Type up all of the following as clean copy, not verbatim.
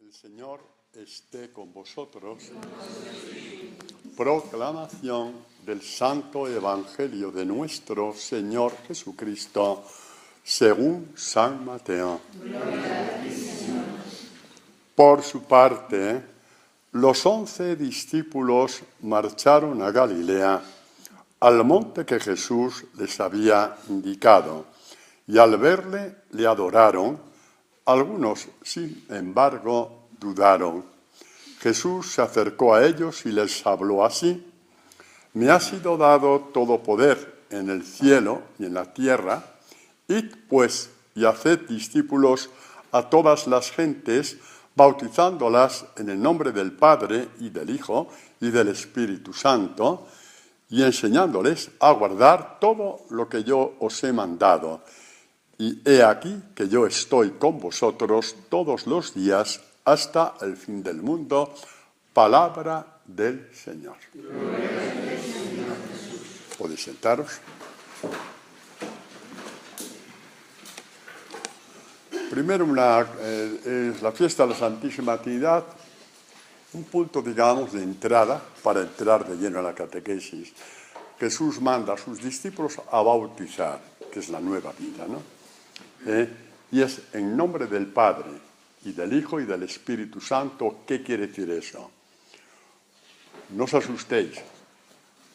El Señor esté con vosotros. Proclamación del Santo Evangelio de nuestro Señor Jesucristo, según San Mateo. Por su parte, los 11 discípulos marcharon a Galilea, al monte que Jesús les había indicado, y al verle le adoraron. Algunos, sin embargo, dudaron. Jesús se acercó a ellos y les habló así: Me ha sido dado todo poder en el cielo y en la tierra. Id, pues, y haced discípulos a todas las gentes, bautizándolas en el nombre del Padre y del Hijo y del Espíritu Santo, y enseñándoles a guardar todo lo que yo os he mandado. Y he aquí que yo estoy con vosotros todos los días hasta el fin del mundo. Palabra del Señor. Podéis sentaros. Primero, es la fiesta de la Santísima Trinidad, un punto, digamos, de entrada para entrar de lleno a la catequesis. Jesús manda a sus discípulos a bautizar, que es la nueva vida, ¿no? Y es en nombre del Padre y del Hijo y del Espíritu Santo. ¿Qué quiere decir eso? No os asustéis,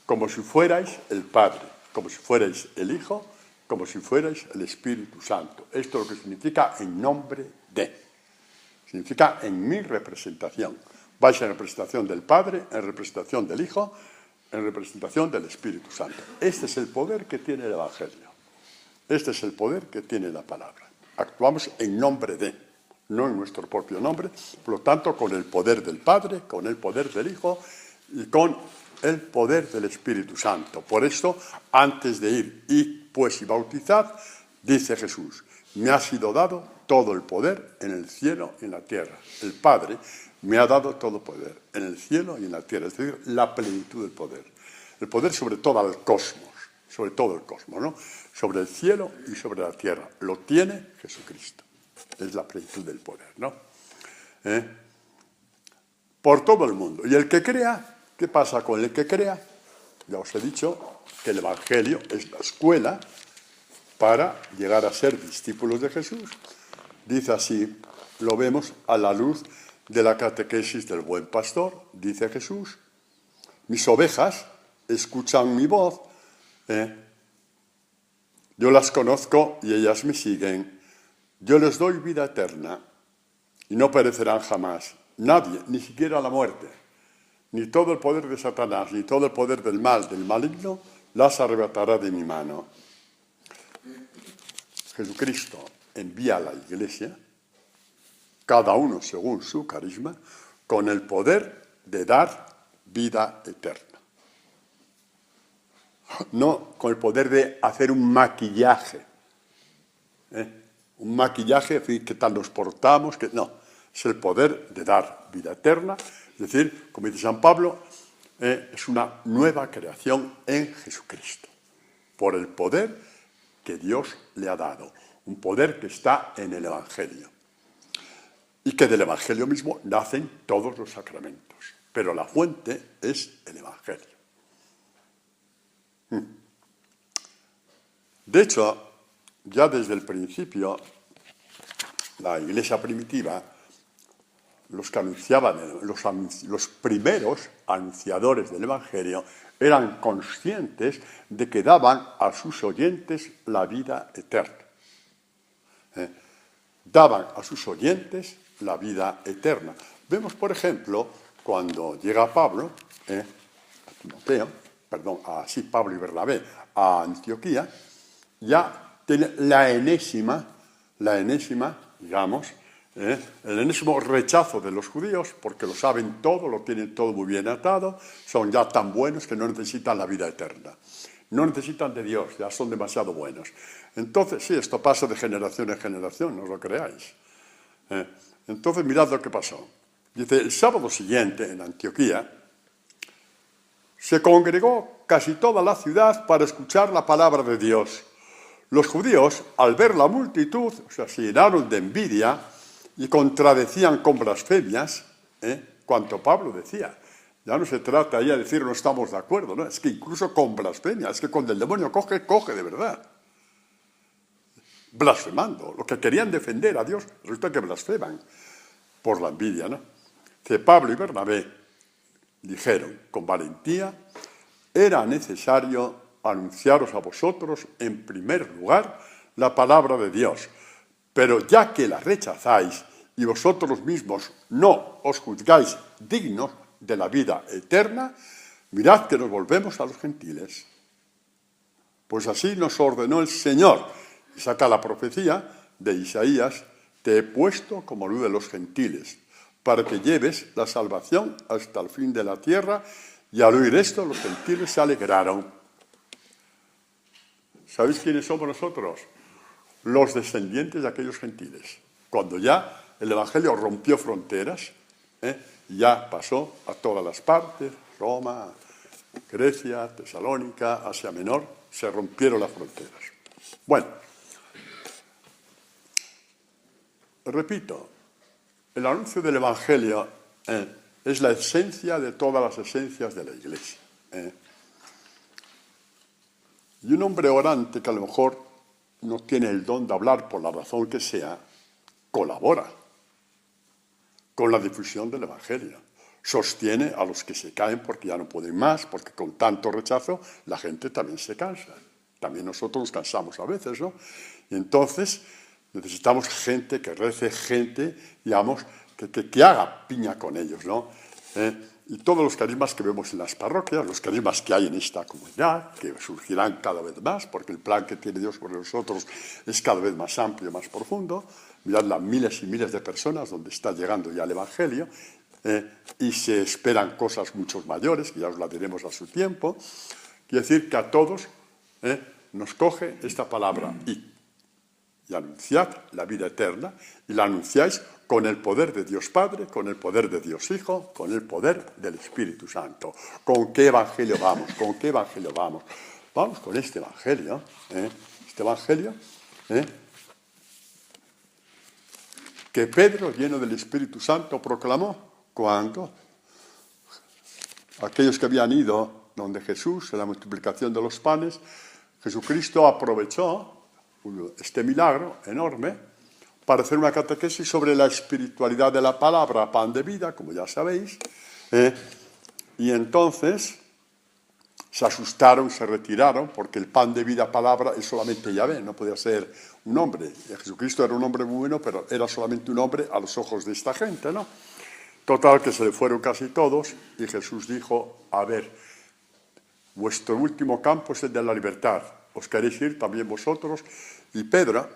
como si fuerais el Padre, como si fuerais el Hijo, como si fuerais el Espíritu Santo. Esto es lo que significa en nombre de. Significa en mi representación. Vais en representación del Padre, en representación del Hijo, en representación del Espíritu Santo. Este es el poder que tiene el Evangelio. Este es el poder que tiene la palabra. Actuamos en nombre de, no en nuestro propio nombre, por lo tanto, con el poder del Padre, con el poder del Hijo y con el poder del Espíritu Santo. Por eso, antes de ir, id pues y bautizad, dice Jesús: me ha sido dado todo el poder en el cielo y en la tierra. El Padre me ha dado todo poder en el cielo y en la tierra, es decir, la plenitud del poder. El poder sobre todo el cosmos, sobre todo el cosmos, ¿no? Sobre el cielo y sobre la tierra. Lo tiene Jesucristo. Es la plenitud del poder, ¿no? Por todo el mundo. Y el que crea, ¿qué pasa con el que crea? Ya os he dicho que el Evangelio es la escuela para llegar a ser discípulos de Jesús. Dice así, lo vemos a la luz de la catequesis del buen pastor. Dice Jesús: mis ovejas escuchan mi voz, yo las conozco y ellas me siguen. Yo les doy vida eterna y no perecerán jamás. Nadie, ni siquiera la muerte, ni todo el poder de Satanás, ni todo el poder del mal, del maligno, las arrebatará de mi mano. Jesucristo envía a la Iglesia, cada uno según su carisma, con el poder de dar vida eterna. No con el poder de hacer un maquillaje. Un maquillaje, ¿qué tal nos portamos? No, es el poder de dar vida eterna. Es decir, como dice San Pablo, es una nueva creación en Jesucristo. Por el poder que Dios le ha dado. Un poder que está en el Evangelio. Y que del Evangelio mismo nacen todos los sacramentos. Pero la fuente es el Evangelio. De hecho, ya desde el principio, la Iglesia primitiva, los que anunciaban, los primeros anunciadores del Evangelio, eran conscientes de que daban a sus oyentes la vida eterna. Daban a sus oyentes la vida eterna. Vemos, por ejemplo, cuando llega Pablo, Pablo y Bernabé a Antioquía, ya tiene la enésima, digamos, el enésimo rechazo de los judíos, porque lo saben todo, lo tienen todo muy bien atado, son ya tan buenos que no necesitan la vida eterna. No necesitan de Dios, ya son demasiado buenos. Entonces, sí, esto pasa de generación en generación, no os lo creáis. Entonces, mirad lo que pasó. Dice, el sábado siguiente, en Antioquía, se congregó casi toda la ciudad para escuchar la palabra de Dios. Los judíos, al ver la multitud, se llenaron de envidia y contradecían con blasfemias cuanto Pablo decía. Ya no se trata ahí de decir no estamos de acuerdo, ¿no? Es que incluso con blasfemia, es que cuando el demonio coge, coge de verdad. Blasfemando, lo que querían defender a Dios, resulta que blasfeman por la envidia, ¿no? Que Pablo y Bernabé dijeron con valentía: era necesario anunciaros a vosotros en primer lugar la palabra de Dios, pero ya que la rechazáis y vosotros mismos no os juzgáis dignos de la vida eterna, mirad que nos volvemos a los gentiles. Pues así nos ordenó el Señor. Y saca la profecía de Isaías: te he puesto como luz de los gentiles, para que lleves la salvación hasta el fin de la tierra. Y al oír esto, los gentiles se alegraron. ¿Sabéis quiénes somos nosotros? Los descendientes de aquellos gentiles. Cuando ya el Evangelio rompió fronteras, ya pasó a todas las partes, Roma, Grecia, Tesalónica, Asia Menor, se rompieron las fronteras. Bueno, repito, el anuncio del Evangelio es la esencia de todas las esencias de la Iglesia. Y un hombre orante que a lo mejor no tiene el don de hablar por la razón que sea, colabora con la difusión del Evangelio. Sostiene a los que se caen porque ya no pueden más, porque con tanto rechazo la gente también se cansa. También nosotros nos cansamos a veces, ¿no? Y entonces necesitamos gente que rece, gente, digamos, que haga piña con ellos, ¿no? Y todos los carismas que vemos en las parroquias, los carismas que hay en esta comunidad, que surgirán cada vez más, porque el plan que tiene Dios por nosotros es cada vez más amplio, más profundo. Mirad las miles y miles de personas donde está llegando ya el Evangelio, y se esperan cosas mucho mayores, que ya os las diremos a su tiempo. Quiere decir que a todos nos coge esta palabra y anunciad la vida eterna, y la anunciáis con el poder de Dios Padre, con el poder de Dios Hijo, con el poder del Espíritu Santo. ¿Con qué evangelio vamos? ¿Con qué evangelio vamos? Vamos con este evangelio, este evangelio, que Pedro, lleno del Espíritu Santo, proclamó cuando aquellos que habían ido donde Jesús, en la multiplicación de los panes, Jesucristo aprovechó este milagro enorme para hacer una catequesis sobre la espiritualidad de la palabra, pan de vida, como ya sabéis, y entonces se asustaron, se retiraron, porque el pan de vida, palabra, es solamente Yahvé, no podía ser un hombre. Jesucristo era un hombre muy bueno, pero era solamente un hombre a los ojos de esta gente, ¿no? Total, que se le fueron casi todos, y Jesús dijo: a ver, vuestro último campo es el de la libertad, ¿os queréis ir también vosotros? Y Pedro,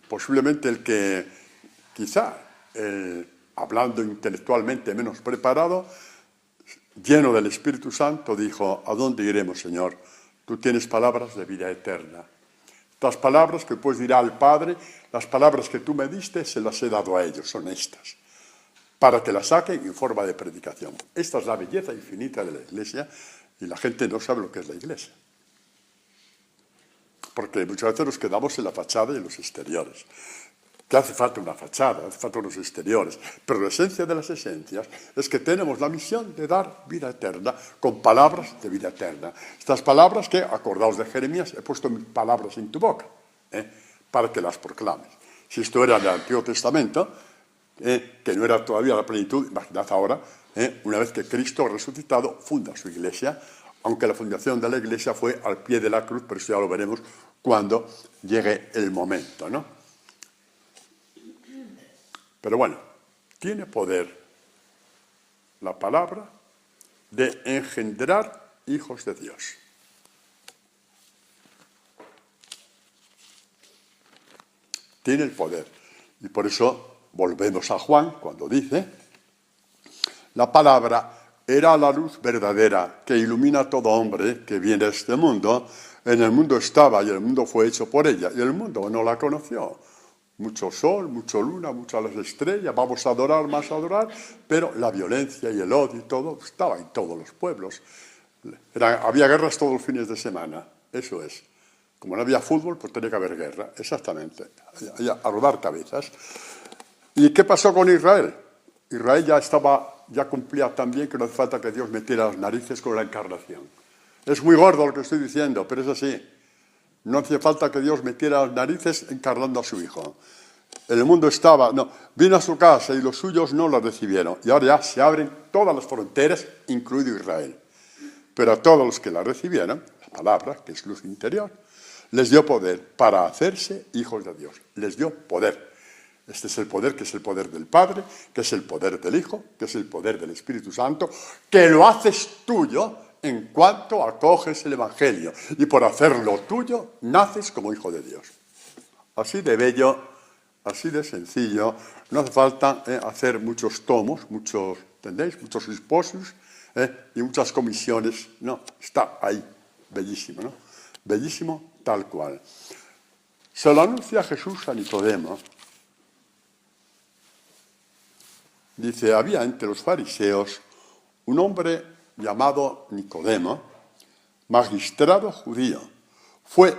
posiblemente el que quizá, hablando intelectualmente menos preparado, lleno del Espíritu Santo, dijo: ¿a dónde iremos, Señor? Tú tienes palabras de vida eterna. Estas palabras que pues dirá al Padre, las palabras que tú me diste, se las he dado a ellos, son estas, para que las saquen en forma de predicación. Esta es la belleza infinita de la Iglesia, y la gente no sabe lo que es la Iglesia. Porque muchas veces nos quedamos en la fachada y en los exteriores. Que hace falta una fachada, hace falta unos exteriores. Pero la esencia de las esencias es que tenemos la misión de dar vida eterna con palabras de vida eterna. Estas palabras que, acordaos de Jeremías, he puesto mis palabras en tu boca, para que las proclames. Si esto era del Antiguo Testamento, que no era todavía la plenitud, imaginad ahora, una vez que Cristo resucitado funda su iglesia, aunque la fundación de la Iglesia fue al pie de la cruz, pero eso ya lo veremos cuando llegue el momento, ¿no? Pero bueno, tiene poder la palabra de engendrar hijos de Dios. Tiene el poder. Y por eso volvemos a Juan cuando dice: la palabra era la luz verdadera que ilumina a todo hombre que viene a este mundo. En el mundo estaba y el mundo fue hecho por ella, y el mundo no la conoció. Mucho sol, mucha luna, muchas las estrellas, vamos a adorar, más a adorar, pero la violencia y el odio y todo estaba en todos los pueblos. Había guerras todos los fines de semana, eso es. Como no había fútbol, pues tenía que haber guerra, exactamente, a rodar cabezas. ¿Y qué pasó con Israel? Israel ya cumplía tan bien que no hace falta que Dios metiera las narices con la encarnación. Es muy gordo lo que estoy diciendo, pero es así. No hacía falta que Dios metiera las narices encarnando a su Hijo. El mundo vino a su casa y los suyos no lo recibieron. Y ahora ya se abren todas las fronteras, incluido Israel. Pero a todos los que la recibieron, la palabra, que es luz interior, les dio poder para hacerse hijos de Dios. Les dio poder. Este es el poder que es el poder del Padre, que es el poder del Hijo, que es el poder del Espíritu Santo, que lo haces tuyo en cuanto acoges el Evangelio. Y por hacerlo tuyo, naces como hijo de Dios. Así de bello, así de sencillo. No hace falta hacer muchos tomos, ¿entendéis? Muchos esposos y muchas comisiones. No, está ahí. Bellísimo, ¿no? Bellísimo tal cual. Se lo anuncia Jesús a Nicodemo. Dice, había entre los fariseos un hombre llamado Nicodemo, magistrado judío. Fue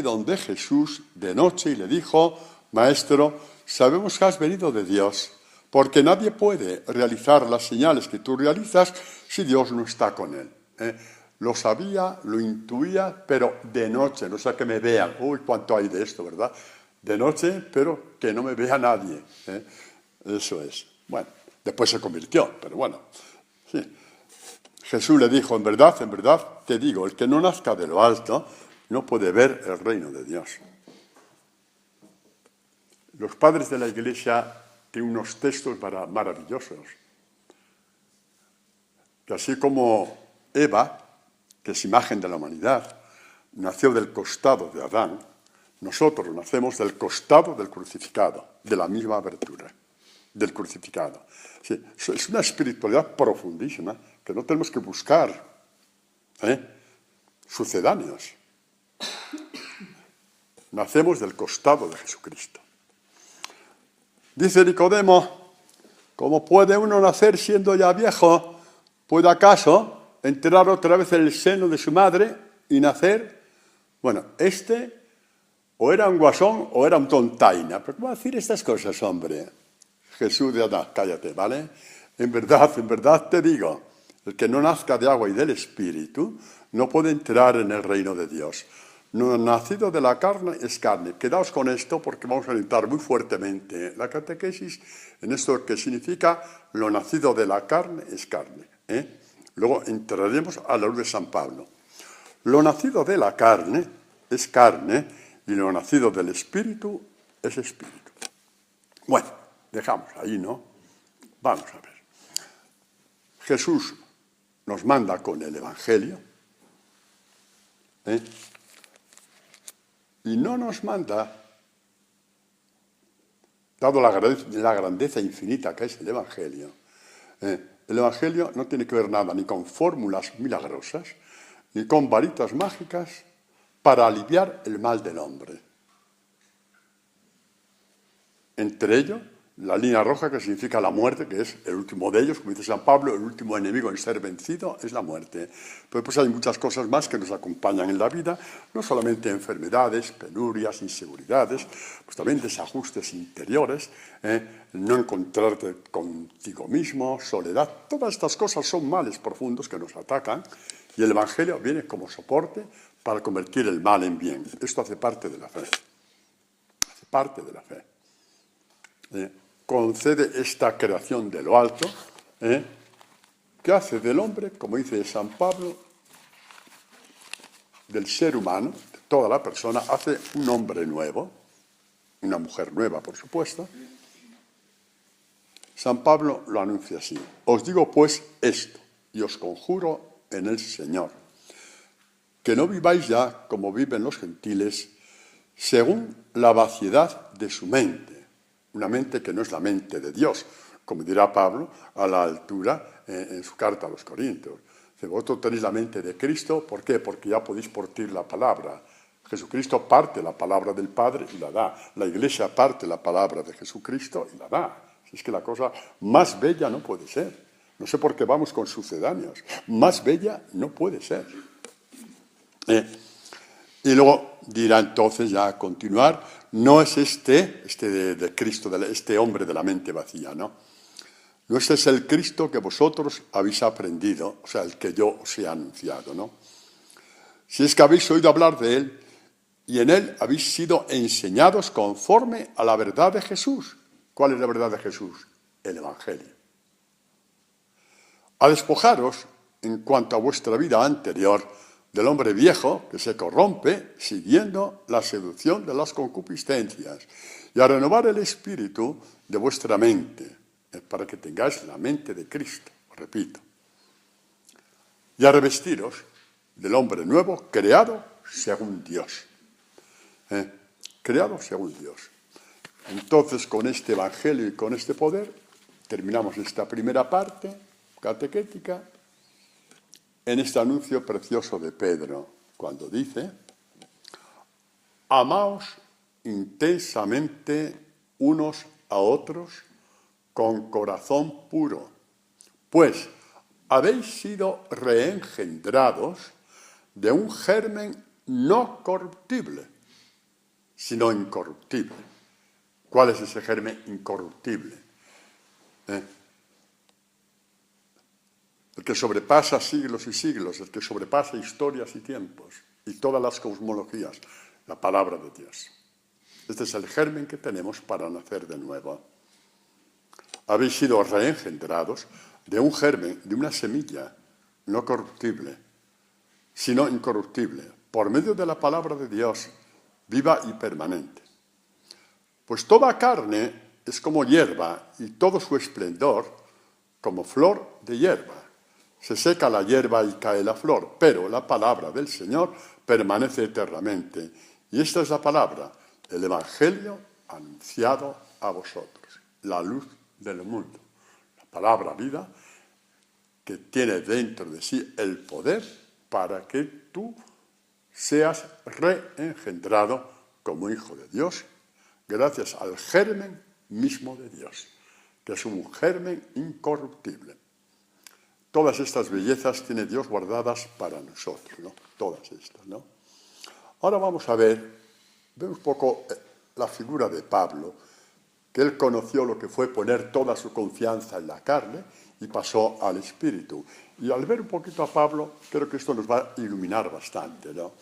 donde Jesús de noche y le dijo, Maestro, sabemos que has venido de Dios, porque nadie puede realizar las señales que tú realizas si Dios no está con él. Lo sabía, lo intuía, pero de noche, no sea que me vean. Uy, cuánto hay de esto, ¿verdad? De noche, pero que no me vea nadie. Eso es. Bueno, después se convirtió, pero bueno. Sí. Jesús le dijo, en verdad te digo, el que no nazca de lo alto no puede ver el reino de Dios. Los padres de la Iglesia tienen unos textos maravillosos. Que así como Eva, que es imagen de la humanidad, nació del costado de Adán, nosotros nacemos del costado del crucificado, de la misma abertura, del crucificado. Sí, es una espiritualidad profundísima que no tenemos que buscar sucedáneos. Nacemos del costado de Jesucristo. Dice Nicodemo, ¿cómo puede uno nacer siendo ya viejo? ¿Puede acaso entrar otra vez en el seno de su madre y nacer? Bueno, o era un guasón o era un tontaina. ¿Pero cómo decir estas cosas, hombre? Jesús de Adán, cállate, ¿vale? En verdad te digo, el que no nazca de agua y del Espíritu no puede entrar en el reino de Dios. No nacido de la carne es carne. Quedaos con esto porque vamos a entrar muy fuertemente la catequesis en esto que significa lo nacido de la carne es carne. Luego entraremos a la luz de San Pablo. Lo nacido de la carne es carne y lo nacido del Espíritu es Espíritu. Bueno, dejamos ahí, ¿no? Vamos a ver. Jesús nos manda con el Evangelio. Y no nos manda, dado la grandeza infinita que es el Evangelio, el Evangelio no tiene que ver nada ni con fórmulas milagrosas, ni con varitas mágicas para aliviar el mal del hombre. Entre ellos, la línea roja que significa la muerte, que es el último de ellos, como dice San Pablo, el último enemigo en ser vencido es la muerte. Pero pues hay muchas cosas más que nos acompañan en la vida, no solamente enfermedades, penurias, inseguridades, pues también desajustes interiores, no encontrarte contigo mismo, soledad. Todas estas cosas son males profundos que nos atacan y el Evangelio viene como soporte para convertir el mal en bien. Esto hace parte de la fe. Hace parte de la fe. Concede esta creación de lo alto, que hace del hombre, como dice San Pablo, del ser humano, de toda la persona, hace un hombre nuevo, una mujer nueva, por supuesto. San Pablo lo anuncia así: os digo pues esto, y os conjuro en el Señor, que no viváis ya como viven los gentiles, según la vaciedad de su mente. Una mente que no es la mente de Dios, como dirá Pablo a la altura en su carta a los Corintios. Vosotros tenéis la mente de Cristo, ¿por qué? Porque ya podéis partir la palabra. Jesucristo parte la palabra del Padre y la da. La Iglesia parte la palabra de Jesucristo y la da. Es que la cosa más bella no puede ser. No sé por qué vamos con sucedáneos. Más bella no puede ser. Y luego dirá entonces, ya a continuar, no es este de Cristo, este hombre de la mente vacía, ¿no? No, este es el Cristo que vosotros habéis aprendido, o sea, el que yo os he anunciado, ¿no? Si es que habéis oído hablar de él y en él habéis sido enseñados conforme a la verdad de Jesús. ¿Cuál es la verdad de Jesús? El Evangelio. A despojaros, en cuanto a vuestra vida anterior, del hombre viejo que se corrompe siguiendo la seducción de las concupiscencias, y a renovar el espíritu de vuestra mente, para que tengáis la mente de Cristo, repito, y a revestiros del hombre nuevo, creado según Dios. Creado según Dios. Entonces, con este evangelio y con este poder, terminamos esta primera parte catequética en este anuncio precioso de Pedro, cuando dice: amaos intensamente unos a otros con corazón puro, pues habéis sido reengendrados de un germen no corruptible, sino incorruptible. ¿Cuál es ese germen incorruptible? El que sobrepasa siglos y siglos, el que sobrepasa historias y tiempos y todas las cosmologías, la palabra de Dios. Este es el germen que tenemos para nacer de nuevo. Habéis sido reengendrados de un germen, de una semilla no corruptible, sino incorruptible, por medio de la palabra de Dios, viva y permanente. Pues toda carne es como hierba y todo su esplendor como flor de hierba. Se seca la hierba y cae la flor, pero la palabra del Señor permanece eternamente. Y esta es la palabra, el Evangelio anunciado a vosotros, la luz del mundo. La palabra vida que tiene dentro de sí el poder para que tú seas reengendrado como hijo de Dios, gracias al germen mismo de Dios, que es un germen incorruptible. Todas estas bellezas tiene Dios guardadas para nosotros, ¿no? Todas estas, ¿no? Ahora vamos a ver un poco la figura de Pablo, que él conoció lo que fue poner toda su confianza en la carne y pasó al Espíritu. Y al ver un poquito a Pablo, creo que esto nos va a iluminar bastante, ¿no?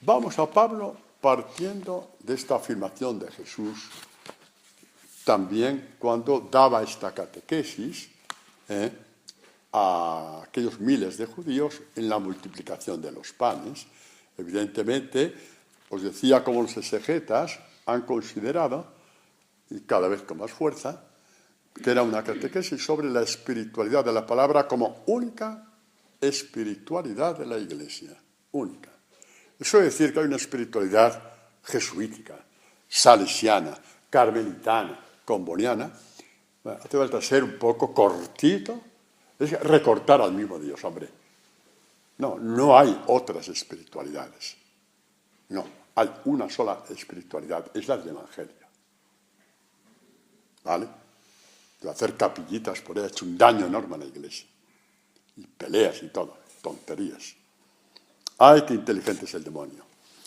Vamos a Pablo partiendo de esta afirmación de Jesús, también cuando daba esta catequesis, a aquellos miles de judíos en la multiplicación de los panes. Evidentemente, os decía cómo los exegetas han considerado, y cada vez con más fuerza, que era una catequesis sobre la espiritualidad de la palabra como única espiritualidad de la Iglesia. Única. Eso es decir que hay una espiritualidad jesuítica, salesiana, carmelitana, comboniana. Bueno, hace falta ser un poco cortito. Es recortar al mismo Dios, hombre. No hay otras espiritualidades. No, hay una sola espiritualidad, es la del Evangelio. ¿Vale? De hacer capillitas por ahí ha hecho un daño enorme a la Iglesia. Y peleas y todo, tonterías. ¡Ay, qué inteligente es el demonio!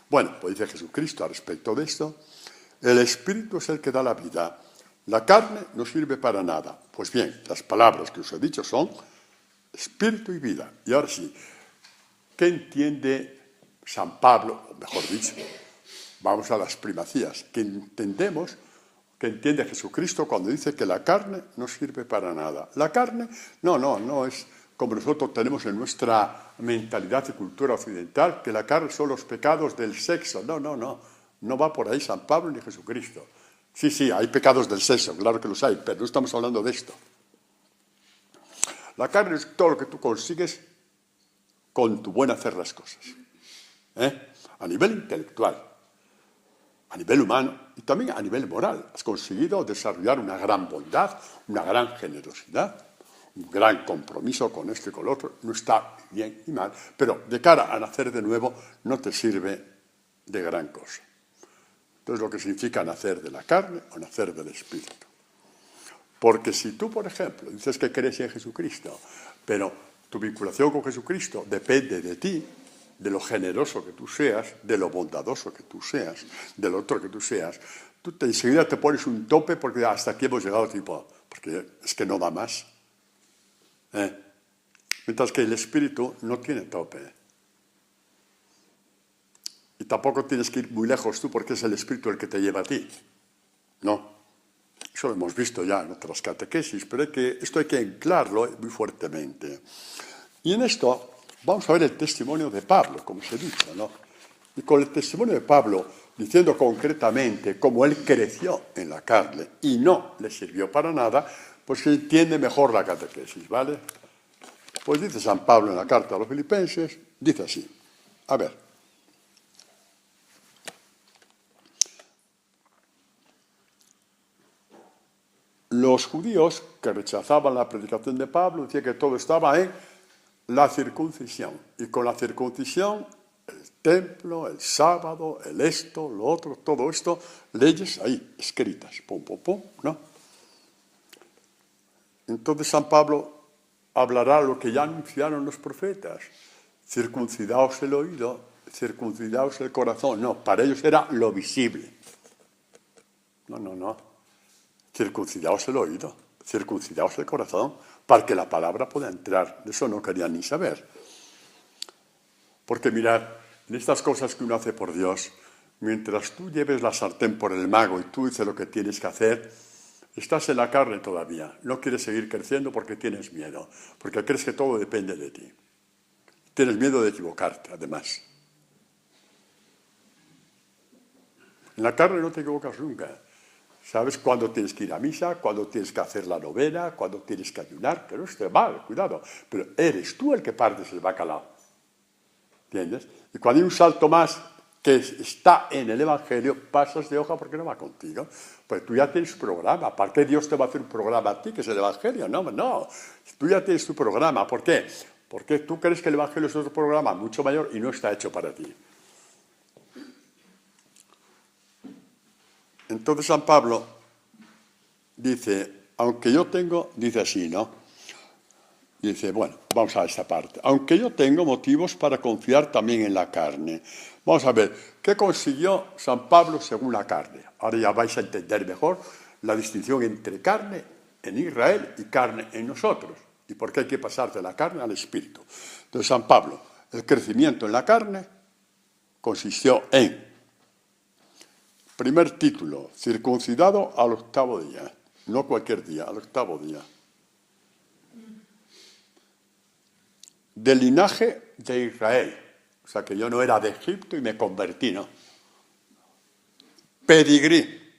Bueno, pues dice Jesucristo al respecto de esto: el Espíritu es el que da la vida. La carne no sirve para nada. Pues bien, las palabras que os he dicho son espíritu y vida. Y ahora sí, ¿qué entiende San Pablo? O mejor dicho, vamos a las primacías. ¿Qué entendemos? ¿Qué entiende Jesucristo cuando dice que la carne no sirve para nada? La carne, no es como nosotros tenemos en nuestra mentalidad y cultura occidental, que la carne son los pecados del sexo. No va por ahí San Pablo ni Jesucristo. Sí, hay pecados del sexo, claro que los hay, pero no estamos hablando de esto. La carne es todo lo que tú consigues con tu buen hacer las cosas. A nivel intelectual, a nivel humano y también a nivel moral. Has conseguido desarrollar una gran bondad, una gran generosidad, un gran compromiso con esto y con lo otro. No está bien y mal, pero de cara a nacer de nuevo no te sirve de gran cosa. Entonces, lo que significa nacer de la carne o nacer del Espíritu. Porque si tú, por ejemplo, dices que crees en Jesucristo, pero tu vinculación con Jesucristo depende de ti, de lo generoso que tú seas, de lo bondadoso que tú seas, del otro que tú seas, tú enseguida te pones un tope porque hasta aquí hemos llegado, tipo, porque es que no da más. Mientras que el espíritu no tiene tope. Y tampoco tienes que ir muy lejos tú porque es el espíritu el que te lleva a ti. No. Eso lo hemos visto ya en otras catequesis, pero esto hay que anclarlo muy fuertemente. Y en esto vamos a ver el testimonio de Pablo, como se dice, ¿no? Y con el testimonio de Pablo, diciendo concretamente cómo él creció en la carne y no le sirvió para nada, pues se entiende mejor la catequesis, ¿vale? Pues dice San Pablo en la carta a los Filipenses, dice así, a ver. Los judíos que rechazaban la predicación de Pablo decían que todo estaba en la circuncisión. Y con la circuncisión, el templo, el sábado, el esto, lo otro, todo esto, leyes ahí, escritas, pum, pum, pum, ¿no? Entonces San Pablo hablará lo que ya anunciaron los profetas. Circuncidaos el oído, circuncidaos el corazón. No, para ellos era lo visible. No. Circuncidaos el oído, circuncidaos el corazón, para que la palabra pueda entrar. De eso no querían ni saber. Porque mirad, en estas cosas que uno hace por Dios, mientras tú lleves la sartén por el mago y tú dices lo que tienes que hacer, estás en la carne todavía. No quieres seguir creciendo porque tienes miedo, porque crees que todo depende de ti. Tienes miedo de equivocarte, además. En la carne no te equivocas nunca. ¿Sabes cuándo tienes que ir a misa? ¿Cuándo tienes que hacer la novena? ¿Cuándo tienes que ayunar? Que no esté mal, cuidado. Pero eres tú el que partes el bacalao. ¿Entiendes? Y cuando hay un salto más que está en el Evangelio, pasas de hoja porque no va contigo. Pues tú ya tienes tu programa. ¿Para qué Dios te va a hacer un programa a ti, que es el Evangelio? No. Tú ya tienes tu programa. ¿Por qué? Porque tú crees que el Evangelio es otro programa mucho mayor y no está hecho para ti. Entonces San Pablo dice, aunque yo tengo, dice así, ¿no? Dice, bueno, vamos a esta parte. Aunque yo tengo motivos para confiar también en la carne. Vamos a ver, ¿qué consiguió San Pablo según la carne? Ahora ya vais a entender mejor la distinción entre carne en Israel y carne en nosotros. Y por qué hay que pasar de la carne al espíritu. Entonces San Pablo, el crecimiento en la carne consistió en primer título, circuncidado al 8º día. No cualquier día, al 8º día. Del linaje de Israel. O sea, que yo no era de Egipto y me convertí, ¿no? Pedigrí.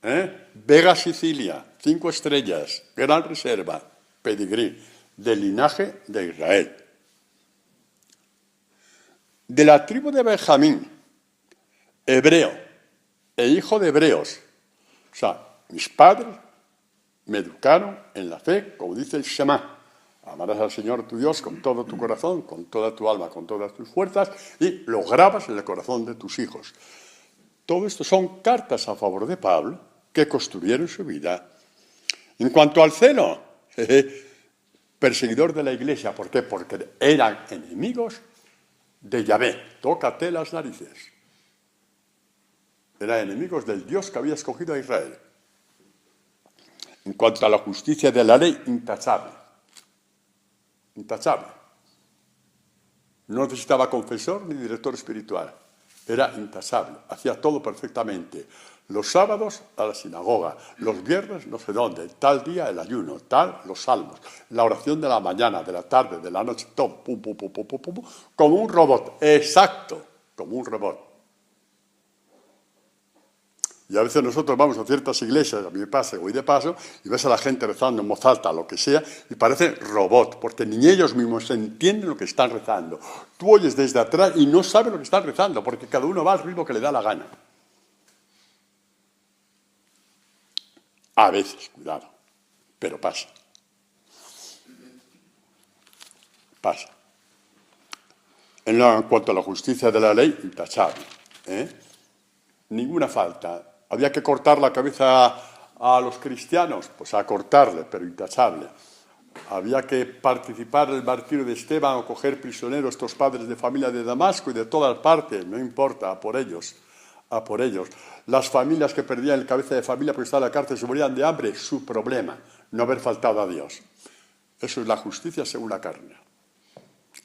Vega Sicilia, 5 estrellas, gran reserva. Pedigrí. Del linaje de Israel. De la tribu de Benjamín. Hebreo. E hijo de hebreos. O sea, mis padres me educaron en la fe, como dice el Shema. Amarás al Señor tu Dios con todo tu corazón, con toda tu alma, con todas tus fuerzas, y lo grabas en el corazón de tus hijos. Todo esto son cartas a favor de Pablo que construyeron su vida. En cuanto al celo, perseguidor de la iglesia. ¿Por qué? Porque eran enemigos de Yahvé. Tócate las narices. Eran enemigos del Dios que había escogido a Israel. En cuanto a la justicia de la ley, intachable. Intachable. No necesitaba confesor ni director espiritual. Era intachable. Hacía todo perfectamente. Los sábados a la sinagoga, los viernes no sé dónde, tal día el ayuno, tal los salmos, la oración de la mañana, de la tarde, de la noche, todo, pum, como un robot. Exacto, como un robot. Y a veces nosotros vamos a ciertas iglesias, a mí me pasa, voy de paso, y ves a la gente rezando en voz alta, lo que sea, y parece robot, porque ni ellos mismos entienden lo que están rezando. Tú oyes desde atrás y no sabes lo que están rezando, porque cada uno va al ritmo que le da la gana. A veces, cuidado, pero pasa. Pasa. En cuanto a la justicia de la ley, intachable. Ninguna falta. ¿Había que cortar la cabeza a los cristianos? Pues a cortarle, pero intachable. había que participar en el martirio de Esteban o coger prisioneros estos padres de familia de Damasco y de todas partes, no importa, a por ellos, a por ellos. Las familias que perdían el cabeza de familia porque estaban en la cárcel se morían de hambre, su problema, no haber faltado a Dios. Eso es la justicia según la carne.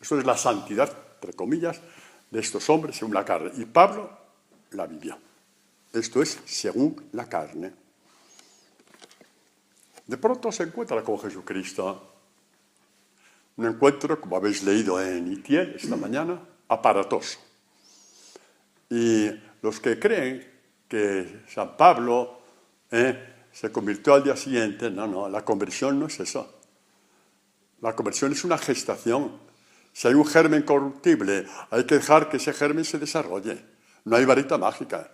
Eso es la santidad, entre comillas, de estos hombres según la carne. Y Pablo la vivió. Esto es según la carne. De pronto se encuentra con Jesucristo. Un encuentro, como habéis leído en Itiel esta mañana, aparatoso. Y los que creen que San Pablo se convirtió al día siguiente, no, la conversión no es eso. La conversión es una gestación. Si hay un germen corruptible, hay que dejar que ese germen se desarrolle. No hay varita mágica.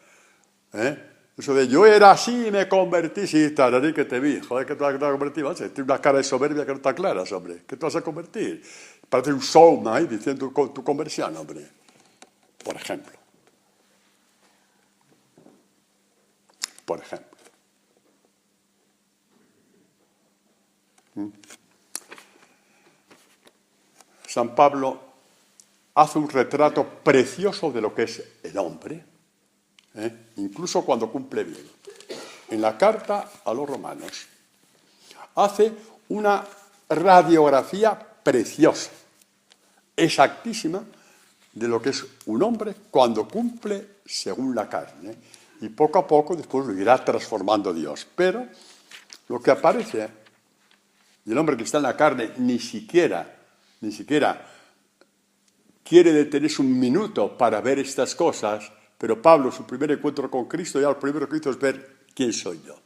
Eso de yo era así y me convertí, sí, tararí que te vi. Joder, que te vas a convertir, ¿vale? Tienes una cara de soberbia que no te aclaras, hombre. ¿Qué te vas a convertir? Parece un showman ahí diciendo tu conversión, hombre. Por ejemplo. Por ejemplo. San Pablo hace un retrato precioso de lo que es el hombre, incluso cuando cumple bien. En la carta a los romanos hace una radiografía preciosa, exactísima, de lo que es un hombre cuando cumple según la carne. Y poco a poco después lo irá transformando Dios. Pero lo que aparece, y el hombre que está en la carne ni siquiera quiere detenerse un minuto para ver estas cosas, pero Pablo, su primer encuentro con Cristo, ya lo primero que hizo es ver quién soy yo.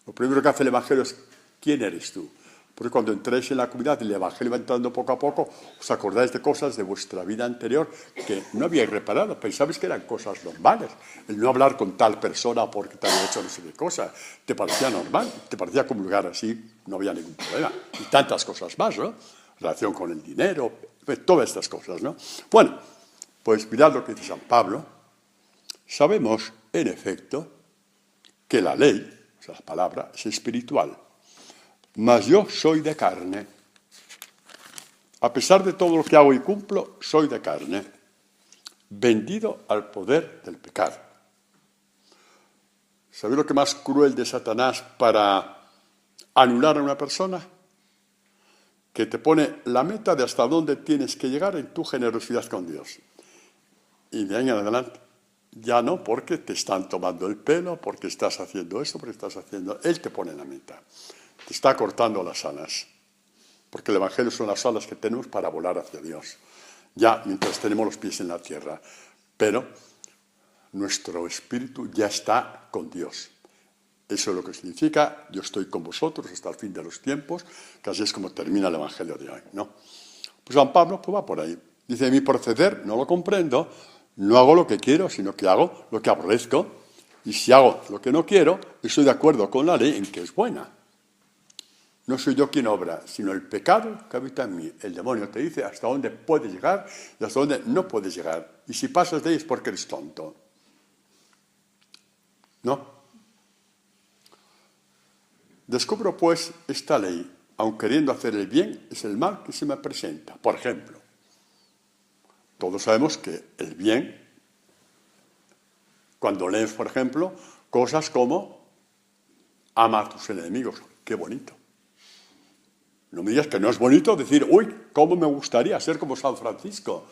Lo primero que hace el Evangelio es quién eres tú. Porque cuando entréis en la comunidad y el Evangelio va entrando poco a poco, os acordáis de cosas de vuestra vida anterior que no habíais reparado, pensabais que eran cosas normales. El no hablar con tal persona porque te había hecho no sé qué cosa, te parecía normal, te parecía comulgar así, no había ningún problema. Y tantas cosas más, ¿no? Relación con el dinero, todas estas cosas, ¿no? Bueno, pues mirad lo que dice San Pablo. Sabemos, en efecto, que la ley, o sea, la palabra, es espiritual. Mas yo soy de carne. A pesar de todo lo que hago y cumplo, soy de carne, vendido al poder del pecado. ¿Sabéis lo que más cruel de Satanás para anular a una persona? Que te pone la meta de hasta dónde tienes que llegar en tu generosidad con Dios. Y de ahí en adelante, ya no porque te están tomando el pelo, porque estás haciendo esto, porque estás haciendo... Él te pone la meta. Te está cortando las alas, porque el Evangelio son las alas que tenemos para volar hacia Dios, ya mientras tenemos los pies en la tierra, pero nuestro espíritu ya está con Dios. Eso es lo que significa, yo estoy con vosotros hasta el fin de los tiempos, que así es como termina el Evangelio de hoy, ¿no? Pues San Pablo pues va por ahí. Dice, mi proceder no lo comprendo, no hago lo que quiero, sino que hago lo que aborrezco, y si hago lo que no quiero, estoy de acuerdo con la ley en que es buena. No soy yo quien obra, sino el pecado que habita en mí. El demonio te dice hasta dónde puedes llegar y hasta dónde no puedes llegar. Y si pasas de ahí es porque eres tonto. ¿No? Descubro pues esta ley, aun queriendo hacer el bien, es el mal que se me presenta. Por ejemplo, todos sabemos que el bien, cuando lees, por ejemplo, cosas como ama a tus enemigos. Qué bonito. No me digas que no es bonito decir, uy, cómo me gustaría ser como San Francisco,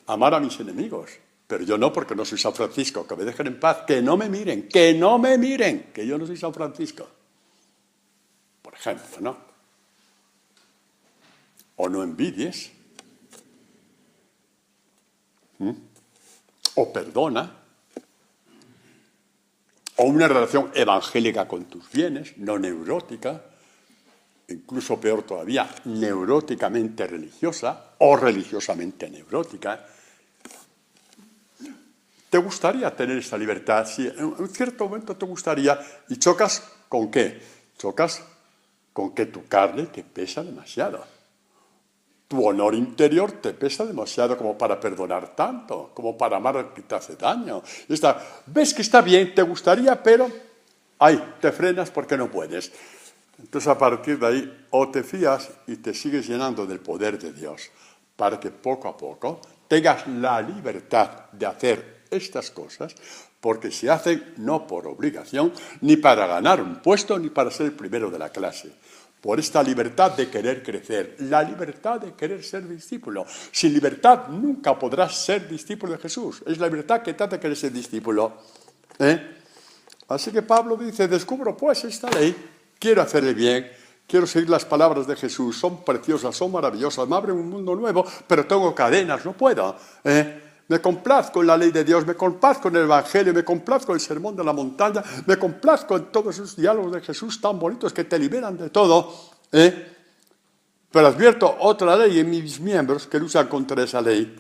amar a mis enemigos. Pero yo no, porque no soy San Francisco, que me dejen en paz, que no me miren, que yo no soy San Francisco. Por ejemplo, ¿no? O no envidies. O perdona. O una relación evangélica con tus bienes, no neurótica. Incluso peor todavía, neuróticamente religiosa o religiosamente neurótica. ¿Te gustaría tener esa libertad? Si en un cierto momento te gustaría, y chocas ¿con qué? Chocas con que tu carne te pesa demasiado. Tu honor interior te pesa demasiado como para perdonar tanto, como para amar al que te hace daño. Ves que está bien, te gustaría, pero te frenas porque no puedes. Entonces, a partir de ahí, o te fías y te sigues llenando del poder de Dios para que poco a poco tengas la libertad de hacer estas cosas, porque se hacen no por obligación, ni para ganar un puesto, ni para ser el primero de la clase. Por esta libertad de querer crecer, la libertad de querer ser discípulo. Sin libertad nunca podrás ser discípulo de Jesús. Es la libertad que te hace querer ser discípulo. Así que Pablo dice, descubro pues esta ley, quiero hacer el bien, quiero seguir las palabras de Jesús, son preciosas, son maravillosas, me abren un mundo nuevo, pero tengo cadenas, no puedo. Me complazco en la ley de Dios, me complazco en el Evangelio, me complazco en el sermón de la montaña, me complazco en todos esos diálogos de Jesús tan bonitos que te liberan de todo. Pero advierto otra ley en mis miembros que luchan contra esa ley.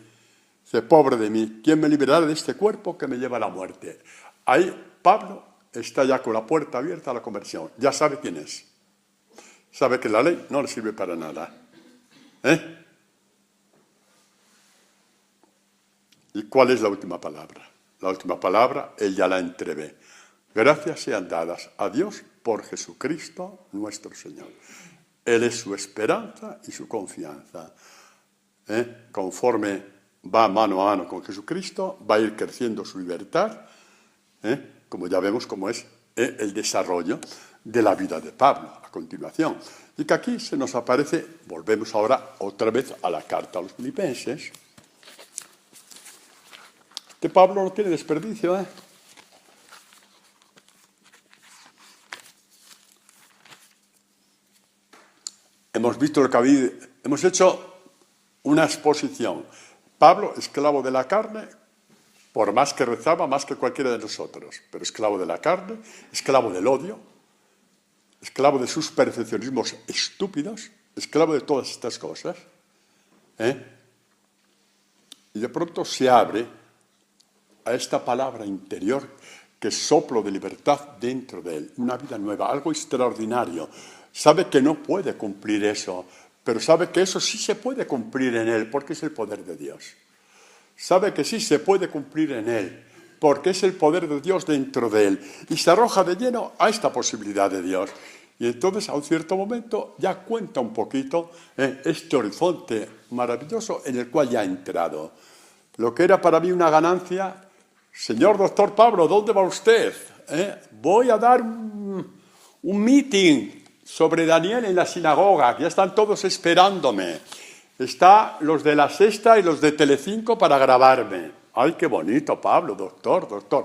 Dice, pobre de mí, ¿quién me liberará de este cuerpo que me lleva a la muerte? Ahí Pablo está ya con la puerta abierta a la conversión. Ya sabe quién es. Sabe que la ley no le sirve para nada. ¿Y cuál es la última palabra? La última palabra, él ya la entrevé. Gracias sean dadas a Dios por Jesucristo nuestro Señor. Él es su esperanza y su confianza. Conforme va mano a mano con Jesucristo, va a ir creciendo su libertad, como ya vemos cómo es el desarrollo de la vida de Pablo a continuación. Y que aquí se nos aparece, volvemos ahora otra vez a la carta a los Filipenses, que Pablo no tiene desperdicio, Hemos visto lo que había, hemos hecho una exposición. Pablo, esclavo de la carne, por más que rezaba, más que cualquiera de nosotros, pero esclavo de la carne, esclavo del odio, esclavo de sus perfeccionismos estúpidos, esclavo de todas estas cosas. Y de pronto se abre a esta palabra interior que es soplo de libertad dentro de él, una vida nueva, algo extraordinario. Sabe que no puede cumplir eso, pero sabe que eso sí se puede cumplir en él, porque es el poder de Dios. Sabe que sí se puede cumplir en él, porque es el poder de Dios dentro de él, y se arroja de lleno a esta posibilidad de Dios. Y entonces, a un cierto momento, ya cuenta un poquito este horizonte maravilloso en el cual ya ha entrado. Lo que era para mí una ganancia, señor doctor Pablo, ¿dónde va usted? Voy a dar un meeting sobre Daniel en la sinagoga, ya están todos esperándome. Están los de La Sexta y los de Telecinco para grabarme. ¡Ay, qué bonito, Pablo, doctor, doctor!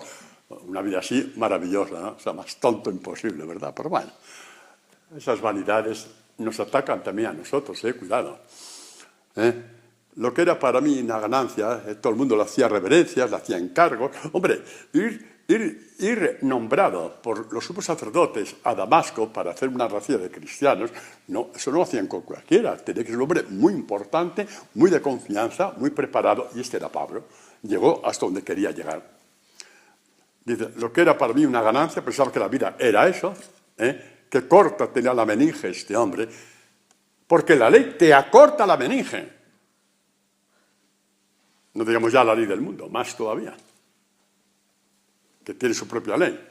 Una vida así maravillosa, ¿no? O sea, más tonto imposible, ¿verdad? Pero bueno, esas vanidades nos atacan también a nosotros, cuidado. Lo que era para mí una ganancia, todo el mundo le hacía reverencias, le hacía encargos. Hombre, ir nombrado por los sumos sacerdotes a Damasco para hacer una racia de cristianos, no, eso no lo hacían con cualquiera. Tenía que ser un hombre muy importante, muy de confianza, muy preparado, y este era Pablo. Llegó hasta donde quería llegar. Dice, lo que era para mí una ganancia, pensaba que la vida era eso, que corta tenía la meninge este hombre, porque la ley te acorta la meninge. No digamos ya la ley del mundo, más todavía, que tiene su propia ley.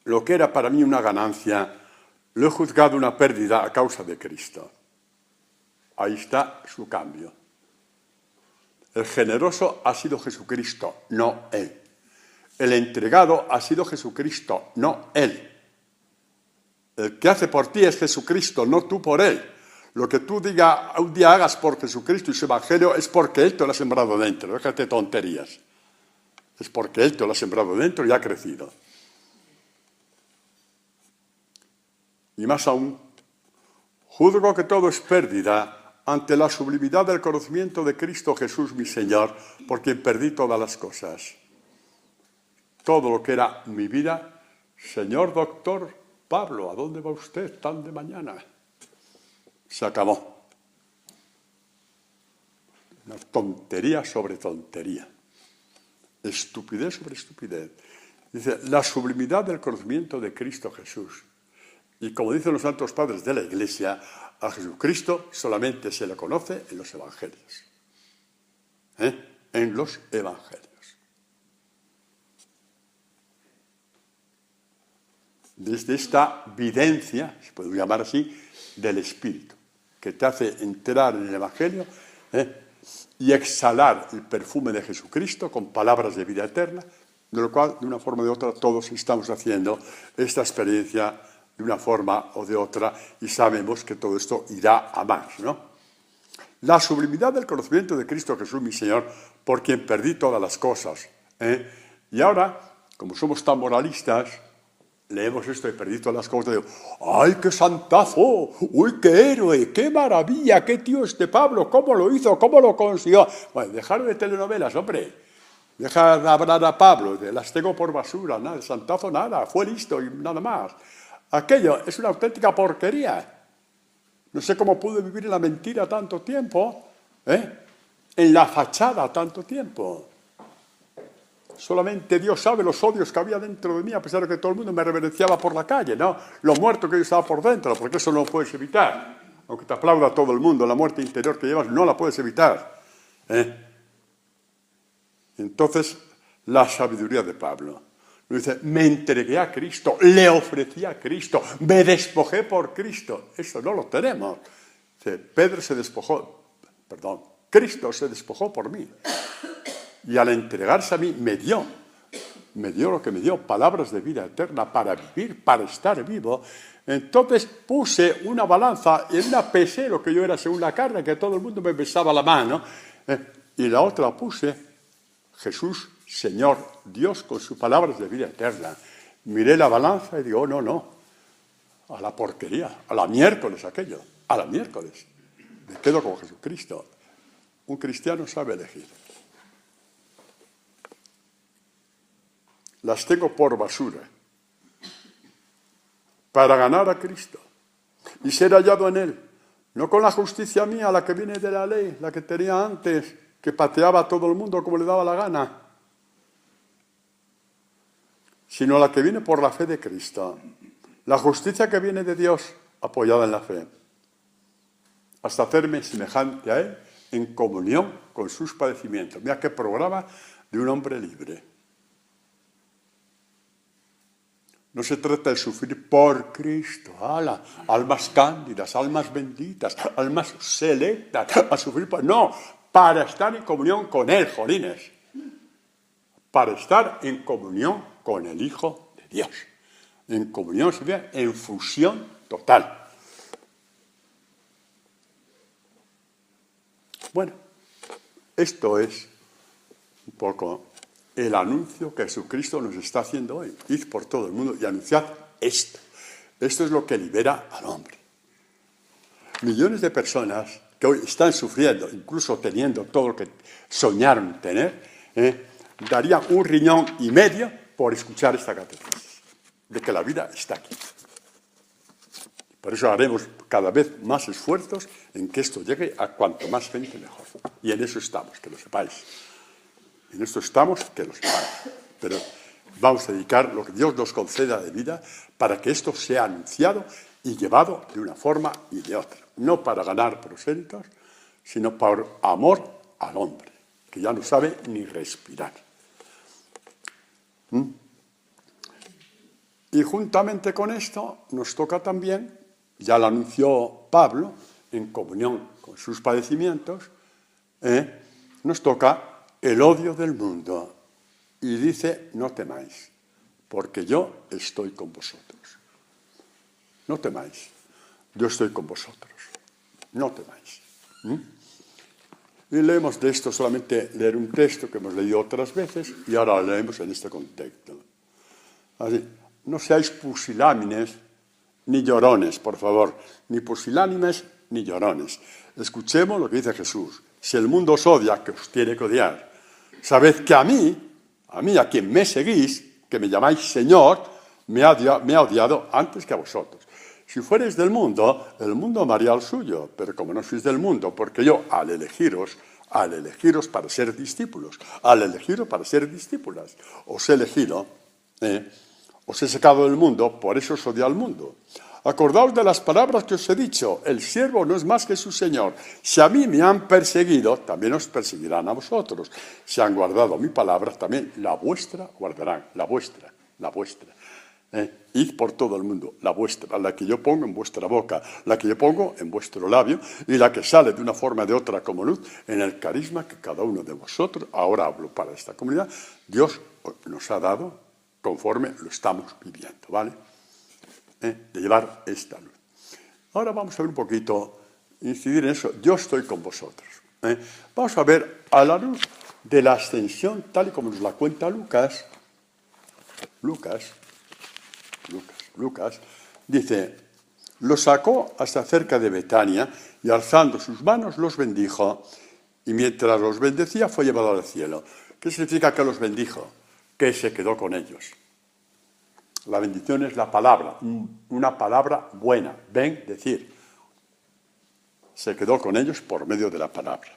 Lo que era para mí una ganancia, lo he juzgado una pérdida a causa de Cristo. Ahí está su cambio. El generoso ha sido Jesucristo, no él. El entregado ha sido Jesucristo, no él. El que hace por ti es Jesucristo, no tú por él. Lo que tú un día hagas por Jesucristo y su evangelio es porque él te lo ha sembrado dentro. Déjate tonterías. Es porque él te lo ha sembrado dentro y ha crecido. Y más aún, juzgo que todo es pérdida ante la sublimidad del conocimiento de Cristo Jesús mi Señor, por quien perdí todas las cosas. Todo lo que era mi vida, señor doctor Pablo, ¿a dónde va usted tan de mañana? Se acabó. Una tontería sobre tontería. Estupidez sobre estupidez. Dice, la sublimidad del conocimiento de Cristo Jesús. Y como dicen los santos padres de la Iglesia, a Jesucristo solamente se le conoce en los evangelios. En los evangelios. desde esta videncia, se puede llamar así, del Espíritu, que te hace entrar en el Evangelio y exhalar el perfume de Jesucristo con palabras de vida eterna, de lo cual, de una forma o de otra, todos estamos haciendo esta experiencia de una forma o de otra y sabemos que todo esto irá a más, ¿no? La sublimidad del conocimiento de Cristo Jesús, mi Señor, por quien perdí todas las cosas. Y ahora, como somos tan moralistas, leemos esto y perdí todas las cosas, y digo, ¡ay, qué santazo! ¡Uy, qué héroe! ¡Qué maravilla! ¡Qué tío este Pablo! ¿Cómo lo hizo? ¿Cómo lo consiguió? Bueno, dejar de telenovelas, hombre. Deja de hablar a Pablo, las tengo por basura, nada, de santazo nada, fue listo y nada más. Aquello es una auténtica porquería. No sé cómo pude vivir en la mentira tanto tiempo, en la fachada tanto tiempo. Solamente Dios sabe los odios que había dentro de mí, a pesar de que todo el mundo me reverenciaba por la calle, ¿no? Lo muerto que yo estaba por dentro, porque eso no lo puedes evitar. Aunque te aplauda todo el mundo, la muerte interior que llevas no la puedes evitar. Entonces, la sabiduría de Pablo. Dice, me entregué a Cristo, le ofrecí a Cristo, me despojé por Cristo. Eso no lo tenemos. Dice, Cristo se despojó por mí. Y al entregarse a mí, me dio lo que me dio, palabras de vida eterna para vivir, para estar vivo. Entonces puse una balanza y una pesé lo que yo era según la carne, que todo el mundo me besaba la mano, y la otra puse Jesús, Señor, Dios, con sus palabras de vida eterna. Miré la balanza y digo, no, a la porquería, a la miércoles aquello, a la miércoles. Me quedo con Jesucristo. Un cristiano sabe elegir. Las tengo por basura para ganar a Cristo y ser hallado en Él, no con la justicia mía, la que viene de la ley, la que tenía antes, que pateaba a todo el mundo como le daba la gana, sino la que viene por la fe de Cristo, la justicia que viene de Dios apoyada en la fe, hasta hacerme semejante a Él en comunión con sus padecimientos. Mira qué programa de un hombre libre. No se trata de sufrir por Cristo, almas cándidas, almas benditas, almas selectas, a sufrir no, para estar en comunión con Él, jolines, para estar en comunión con el Hijo de Dios, en comunión, en fusión total. Bueno, esto es un poco el anuncio que Jesucristo nos está haciendo hoy. Id por todo el mundo y anunciad esto. Esto es lo que libera al hombre. Millones de personas que hoy están sufriendo, incluso teniendo todo lo que soñaron tener, darían 1,5 riñones por escuchar esta catequesis, de que la vida está aquí. Por eso haremos cada vez más esfuerzos en que esto llegue a cuanto más gente mejor. Y en eso estamos, que lo sepáis. En esto estamos, que lo sepáis. Pero vamos a dedicar lo que Dios nos conceda de vida para que esto sea anunciado y llevado de una forma y de otra. No para ganar prosélitos, sino por amor al hombre, que ya no sabe ni respirar. Y juntamente con esto nos toca también, ya lo anunció Pablo, en comunión con sus padecimientos, nos toca el odio del mundo. Y dice, no temáis, porque yo estoy con vosotros. No temáis, yo estoy con vosotros. No temáis. Y leemos de esto solamente leer un texto que hemos leído otras veces y ahora lo leemos en este contexto. Así, no seáis pusilánimes ni llorones, por favor, ni pusilánimes ni llorones. Escuchemos lo que dice Jesús. Si el mundo os odia, que os tiene que odiar, sabed que a mí, a quien me seguís, que me llamáis Señor, me ha odiado antes que a vosotros. Si fuerais del mundo, el mundo amaría al suyo, pero como no sois del mundo, porque yo al elegiros para ser discípulos, al elegiros para ser discípulas, os he elegido, os he sacado del mundo, por eso os odio al mundo. Acordaos de las palabras que os he dicho, el siervo no es más que su Señor. Si a mí me han perseguido, también os perseguirán a vosotros. Si han guardado mi palabra, también la vuestra guardarán, la vuestra. Id por todo el mundo, la vuestra, la que yo pongo en vuestra boca, la que yo pongo en vuestro labio, y la que sale de una forma o de otra como luz, en el carisma que cada uno de vosotros, ahora hablo para esta comunidad, Dios nos ha dado conforme lo estamos viviendo, ¿vale? De llevar esta luz. Ahora vamos a ver un poquito, incidir en eso. Yo estoy con vosotros. Vamos a ver a la luz de la ascensión, tal y como nos la cuenta Lucas, dice, los sacó hasta cerca de Betania y alzando sus manos los bendijo y mientras los bendecía fue llevado al cielo. ¿Qué significa que los bendijo? Que se quedó con ellos. La bendición es la palabra, una palabra buena, decir. Se quedó con ellos por medio de la palabra.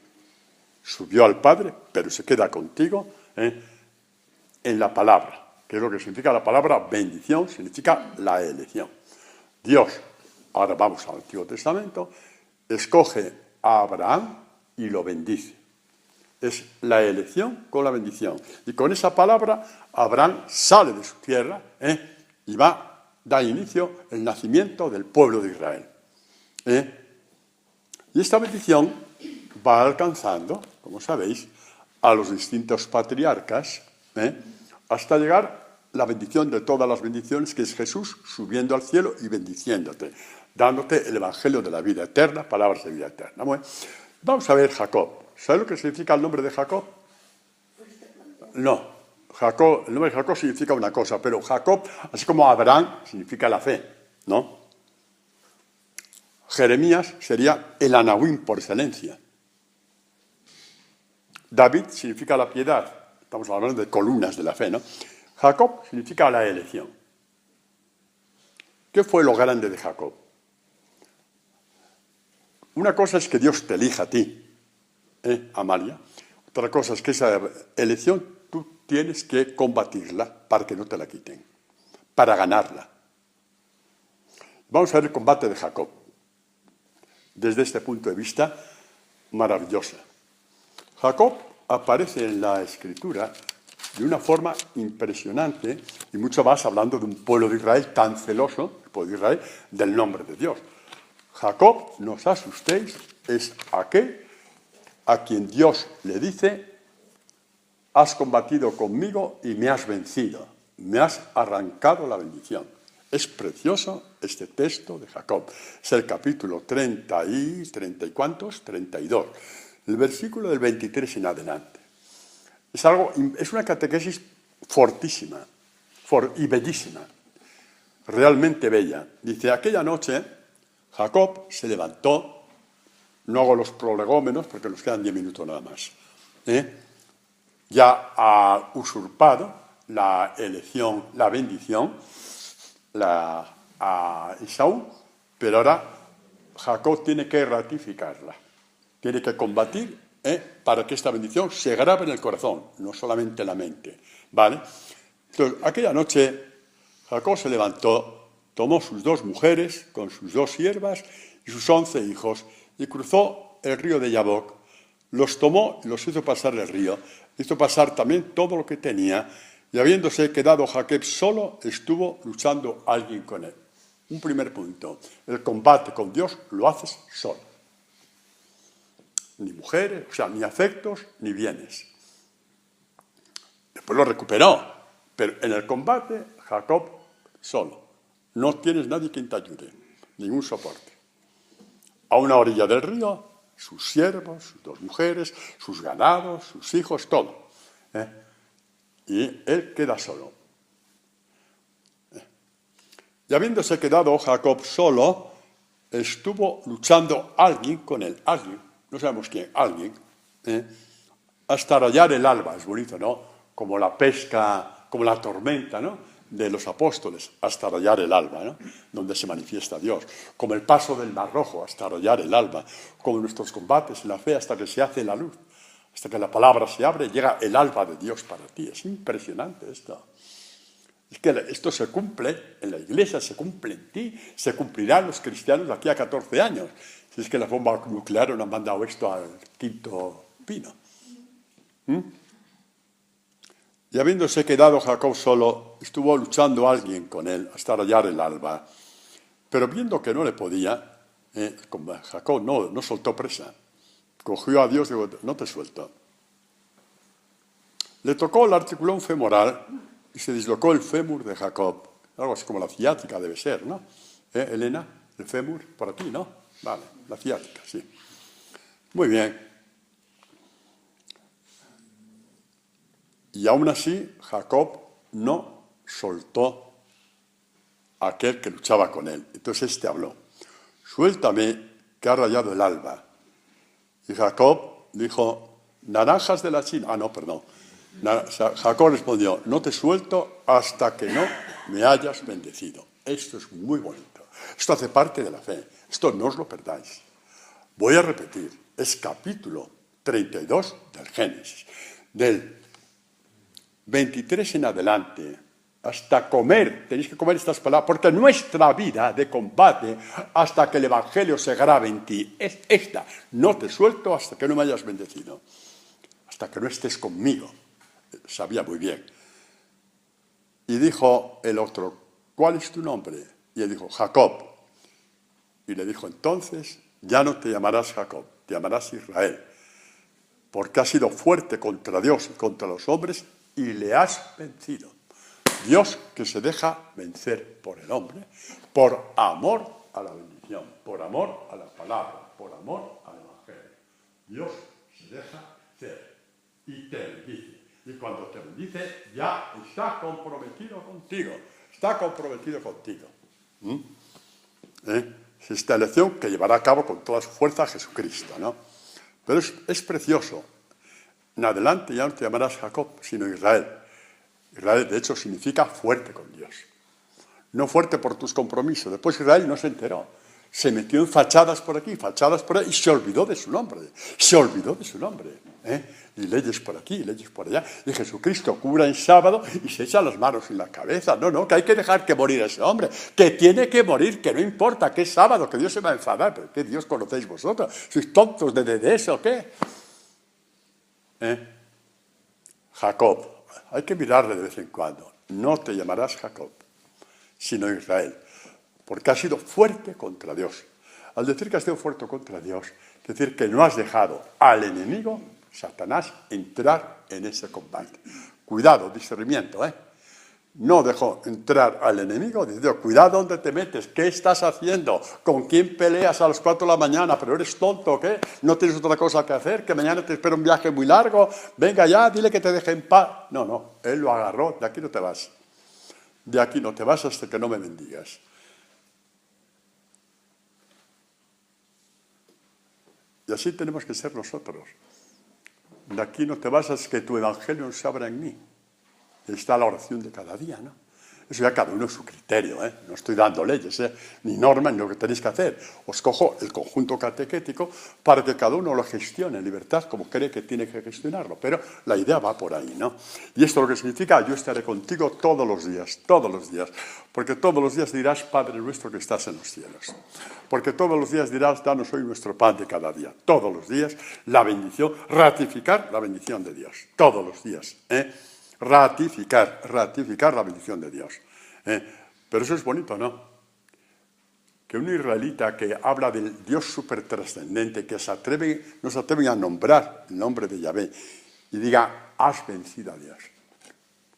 Subió al Padre, pero se queda contigo en la palabra. Que es lo que significa la palabra bendición, significa la elección. Dios, ahora vamos al Antiguo Testamento, escoge a Abraham y lo bendice. Es la elección con la bendición. Y con esa palabra, Abraham sale de su tierra y da inicio el nacimiento del pueblo de Israel. Y esta bendición va alcanzando, como sabéis, a los distintos patriarcas, hasta llegar la bendición de todas las bendiciones, que es Jesús subiendo al cielo y bendiciéndote, dándote el evangelio de la vida eterna, palabras de vida eterna. Bueno, vamos a ver Jacob. ¿Sabes lo que significa el nombre de Jacob? No, el nombre de Jacob significa una cosa, pero Jacob, así como Abraham, significa la fe, ¿no? Jeremías sería el Anahuim por excelencia. David significa la piedad. Estamos hablando de columnas de la fe, ¿no? Jacob significa la elección. ¿Qué fue lo grande de Jacob? Una cosa es que Dios te elija a ti, Amalia. Otra cosa es que esa elección tú tienes que combatirla para que no te la quiten, para ganarla. Vamos a ver el combate de Jacob desde este punto de vista maravillosa. Jacob aparece en la Escritura de una forma impresionante y mucho más hablando de un pueblo de Israel tan celoso, el pueblo de Israel, del nombre de Dios. Jacob, no os asustéis, es aquel a quien Dios le dice, has combatido conmigo y me has vencido, me has arrancado la bendición. Es precioso este texto de Jacob. Es el capítulo 30 y ¿cuántos? 32. El versículo del 23 en adelante. Es una catequesis fortísima y bellísima, realmente bella. Dice, aquella noche Jacob se levantó, no hago los prolegómenos porque nos quedan 10 minutos nada más, ya ha usurpado la elección, la bendición, a Esaú, pero ahora Jacob tiene que ratificarla, tiene que combatir para que esta bendición se grabe en el corazón, no solamente en la mente, ¿vale? Entonces, aquella noche Jacob se levantó, tomó sus 2 mujeres con sus 2 siervas y sus 11 hijos y cruzó el río de Yabok, los tomó y los hizo pasar el río, hizo pasar también todo lo que tenía y habiéndose quedado Jacob solo, estuvo luchando alguien con él. Un primer punto, el combate con Dios lo haces solo. Ni mujeres, o sea, ni afectos, ni bienes. Después lo recuperó, pero en el combate, Jacob solo. No tienes nadie quien te ayude, ningún soporte. A una orilla del río, sus siervos, sus 2 mujeres, sus ganados, sus hijos, todo. Y él queda solo. Y habiéndose quedado Jacob solo, estuvo luchando alguien con él, alguien. No sabemos quién, alguien, hasta rayar el alba. Es bonito, ¿no? Como la pesca, como la tormenta, ¿no? De los apóstoles, hasta rayar el alba, ¿no? Donde se manifiesta Dios. Como el paso del Mar Rojo, hasta rayar el alba. Como nuestros combates en la fe, hasta que se hace la luz. Hasta que la palabra se abre, llega el alba de Dios para ti. Es impresionante esto. Es que esto se cumple en la iglesia, se cumple en ti, se cumplirá en los cristianos de aquí a 14 años. Si es que la bomba nuclear no ha mandado esto al quinto pino. Y habiéndose quedado Jacob solo, estuvo luchando alguien con él hasta rayar el alba. Pero viendo que no le podía, Jacob no soltó presa. Cogió a Dios y dijo, no te suelto. Le tocó el articulón femoral y se dislocó el fémur de Jacob. Algo así como la ciática debe ser, ¿no? Elena, el fémur, por aquí, ¿no? Vale, la ciática, sí. Muy bien. Y aún así, Jacob no soltó a aquel que luchaba con él. Entonces este habló, suéltame, que ha rayado el alba. Y Jacob dijo, naranjas de la China. Ah, no, perdón. Jacob respondió, no te suelto hasta que no me hayas bendecido. Esto es muy bonito. Esto hace parte de la fe. Esto no os lo perdáis. Voy a repetir, es capítulo 32 del Génesis. Del 23 en adelante, hasta comer, tenéis que comer estas palabras, porque nuestra vida de combate, hasta que el Evangelio se grabe en ti, es esta. No te suelto hasta que no me hayas bendecido. Hasta que no estés conmigo. Sabía muy bien. Y dijo el otro, ¿cuál es tu nombre? Y él dijo, Jacob. Y le dijo, entonces, ya no te llamarás Jacob, te llamarás Israel, porque has sido fuerte contra Dios y contra los hombres y le has vencido. Dios que se deja vencer por el hombre, por amor a la bendición, por amor a la palabra, por amor al Evangelio. Dios se deja vencer y te bendice. Y cuando te bendice, ya está comprometido contigo. Está comprometido contigo. Es esta elección que llevará a cabo con toda su fuerza a Jesucristo, ¿no? Pero es precioso. En adelante ya no te llamarás Jacob, sino Israel. Israel, de hecho, significa fuerte con Dios. No fuerte por tus compromisos. Después Israel no se enteró. Se metió en fachadas por aquí, fachadas por allá, y se olvidó de su nombre. Se olvidó de su nombre. Y leyes por aquí, leyes por allá. Y Jesucristo cura en sábado y se echa las manos en la cabeza. No, que hay que dejar que morir ese hombre. Que tiene que morir, que no importa, que es sábado, que Dios se va a enfadar. ¿Pero qué Dios conocéis vosotros? ¿Sois tontos de eso o qué? Jacob. Hay que mirarle de vez en cuando. No te llamarás Jacob, sino Israel, porque has sido fuerte contra Dios. Al decir que has sido fuerte contra Dios, es decir que no has dejado al enemigo, Satanás, entrar en ese combate. Cuidado, discernimiento, No dejó entrar al enemigo, diciendo, cuidado donde te metes, ¿qué estás haciendo? ¿Con quién peleas a las 4 de la mañana? ¿Pero eres tonto o qué? ¿No tienes otra cosa que hacer? ¿Que mañana te espera un viaje muy largo? Venga ya, dile que te deje en paz. No, él lo agarró, de aquí no te vas. De aquí no te vas hasta que no me bendigas. Y así tenemos que ser nosotros. De aquí no te vas hasta que tu evangelio se abra en mí. Está la oración de cada día, ¿no? Eso ya cada uno es su criterio, No estoy dando leyes, ni normas, ni lo que tenéis que hacer. Os cojo el conjunto catequético para que cada uno lo gestione en libertad como cree que tiene que gestionarlo. Pero la idea va por ahí, ¿no? Y esto lo que significa, yo estaré contigo todos los días. Porque todos los días dirás, Padre nuestro que estás en los cielos. Porque todos los días dirás, danos hoy nuestro pan de cada día. Todos los días la bendición, ratificar la bendición de Dios. Todos los días, Ratificar la bendición de Dios. Pero eso es bonito, ¿no? Que un israelita que habla del Dios supertrascendente, que no se atreve a nombrar el nombre de Yahvé, y diga, has vencido a Dios.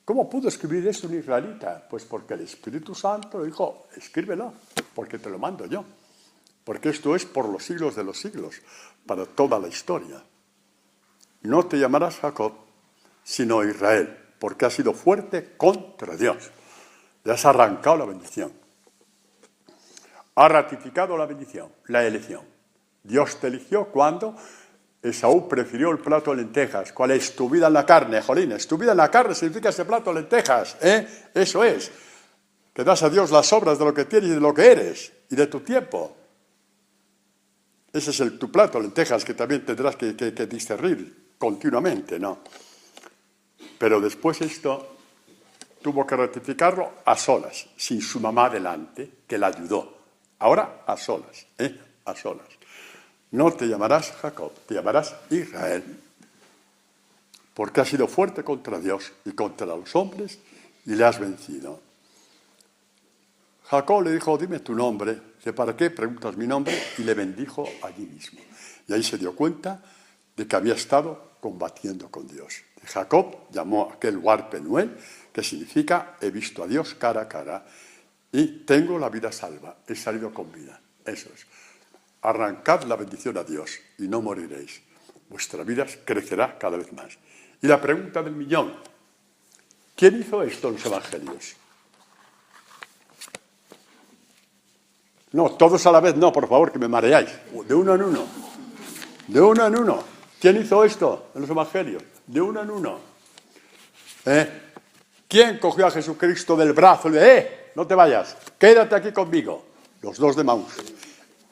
¿Cómo pudo escribir esto un israelita? Pues porque el Espíritu Santo dijo, escríbelo, porque te lo mando yo. Porque esto es por los siglos de los siglos, para toda la historia. No te llamarás Jacob, sino Israel, porque has sido fuerte contra Dios. Le has arrancado la bendición. Ha ratificado la bendición, la elección. Dios te eligió cuando Esaú prefirió el plato de lentejas. ¿Cuál es tu vida en la carne, jolines? Tu vida en la carne significa ese plato de lentejas, Eso es. Que das a Dios las obras de lo que tienes y de lo que eres, y de tu tiempo. Ese es tu plato de lentejas que también tendrás que discernir continuamente, ¿no? Pero después esto tuvo que ratificarlo a solas, sin su mamá delante, que la ayudó. Ahora a solas, a solas. No te llamarás Jacob, te llamarás Israel. porque has sido fuerte contra Dios y contra los hombres y le has vencido. Jacob le dijo, dime tu nombre. Dice, ¿para qué preguntas mi nombre? Y le bendijo allí mismo. Y ahí se dio cuenta de que había estado combatiendo con Dios. Jacob llamó a aquel lugar Penuel, que significa he visto a Dios cara a cara y tengo la vida salva, he salido con vida. Eso es. Arrancad la bendición a Dios y no moriréis. Vuestra vida crecerá cada vez más. Y la pregunta del millón, ¿quién hizo esto en los evangelios? No, todos a la vez no, por favor, que me mareáis. De uno en uno. De uno en uno. ¿Quién hizo esto en los evangelios? De uno en uno. ¿Quién cogió a Jesucristo del brazo y le dijo, no te vayas, quédate aquí conmigo? Los dos de Maús.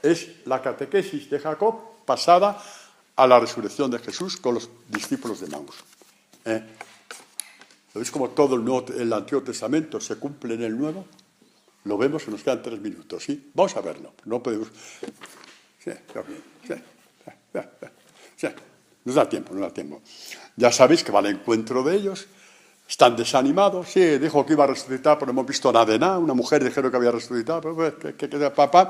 Es la catequesis de Jacob pasada a la resurrección de Jesús con los discípulos de Maús. ¿Sabéis cómo todo el Antiguo Testamento se cumple en el Nuevo? Lo vemos y nos quedan 3 minutos, ¿sí? Vamos a verlo. No podemos... Sí. Nos da tiempo. Ya sabéis que va al encuentro de ellos, están desanimados, sí, dijo que iba a resucitar, pero no hemos visto nada de nada, una mujer dijeron que había resucitado, pero papá,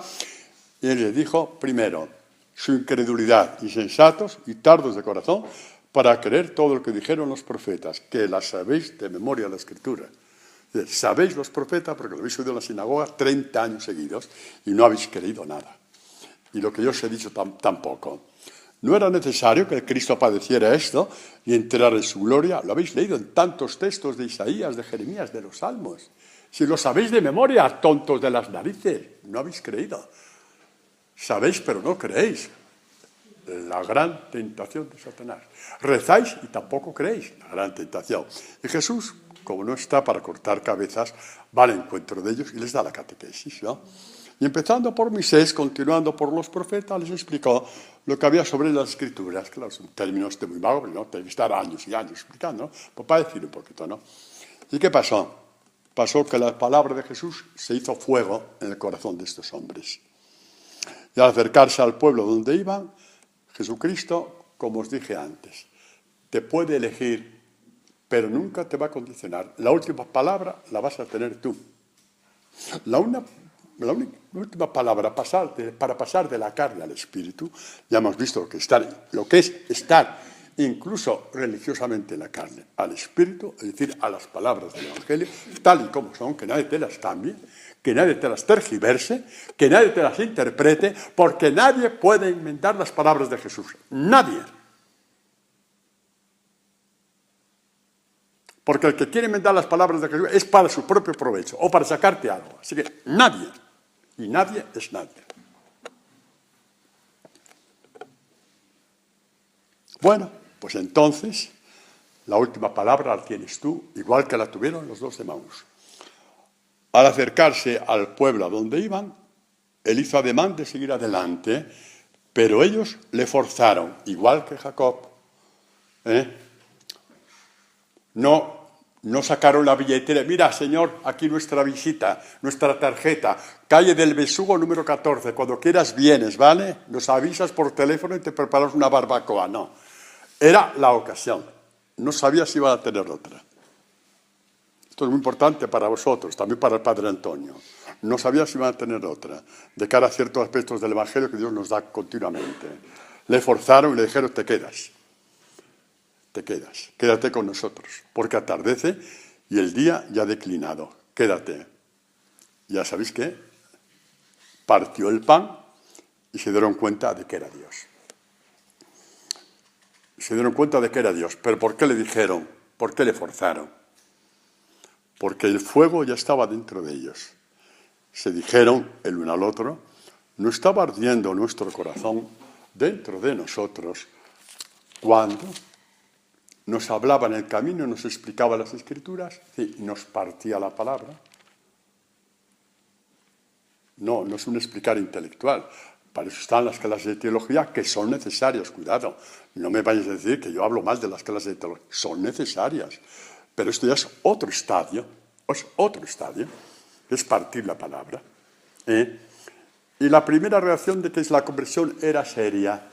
y él le dijo, primero, su incredulidad, insensatos y tardos de corazón, para creer todo lo que dijeron los profetas, que la sabéis de memoria la Escritura. Sabéis los profetas porque lo habéis oído en la sinagoga 30 años seguidos y no habéis creído nada. Y lo que yo os he dicho tampoco. No era necesario que el Cristo padeciera esto y entrara en su gloria. Lo habéis leído en tantos textos de Isaías, de Jeremías, de los Salmos. Si lo sabéis de memoria, tontos de las narices, no habéis creído. Sabéis, pero no creéis. La gran tentación de Satanás. Rezáis y tampoco creéis. La gran tentación. Y Jesús, como no está para cortar cabezas, va al encuentro de ellos y les da la catequesis, ¿no? Y empezando por Moisés, continuando por los profetas, les explicó lo que había sobre las Escrituras. Claro, son términos muy vagos, ¿no? Tiene que estar años y años explicando, ¿no? Pues para decir un poquito, ¿no? ¿Y qué pasó? Pasó que la palabra de Jesús se hizo fuego en el corazón de estos hombres. Y al acercarse al pueblo donde iban, Jesucristo, como os dije antes, te puede elegir, pero nunca te va a condicionar. La última palabra la vas a tener tú. La última palabra para pasar de la carne al espíritu, ya hemos visto lo que es estar incluso religiosamente en la carne, al espíritu, es decir, a las palabras del Evangelio, tal y como son, que nadie te las cambie, que nadie te las tergiverse, que nadie te las interprete, porque nadie puede inventar las palabras de Jesús. Nadie. Porque el que quiere inventar las palabras de Jesús es para su propio provecho o para sacarte algo. Así que nadie. Y nadie es nadie. Bueno, pues entonces la última palabra la tienes tú, igual que la tuvieron los dos de Maús. Al acercarse al pueblo a donde iban, él hizo ademán de seguir adelante, pero ellos le forzaron, igual que Jacob. No sacaron la billetera. Mira, señor, aquí nuestra visita, nuestra tarjeta, calle del Besugo número 14. Cuando quieras vienes, ¿vale? Nos avisas por teléfono y te preparas una barbacoa. No. Era la ocasión. No sabía si iba a tener otra. Esto es muy importante para vosotros, también para el Padre Antonio. No sabía si iba a tener otra, de cara a ciertos aspectos del Evangelio que Dios nos da continuamente. Le forzaron y le dijeron, te quedas, quédate con nosotros, porque atardece y el día ya ha declinado, quédate. Ya sabéis qué, partió el pan y se dieron cuenta de que era Dios. Se dieron cuenta de que era Dios, pero ¿por qué le dijeron? ¿Por qué le forzaron? Porque el fuego ya estaba dentro de ellos. Se dijeron el uno al otro, ¿no estaba ardiendo nuestro corazón dentro de nosotros cuando nos hablaba en el camino, nos explicaba las Escrituras y nos partía la palabra? No es un explicar intelectual. Para eso están las clases de teología, que son necesarias. Cuidado, no me vayas a decir que yo hablo mal de las clases de teología. Son necesarias. Pero esto ya es otro estadio, es partir la palabra. Y la primera reacción de que la conversión era seria,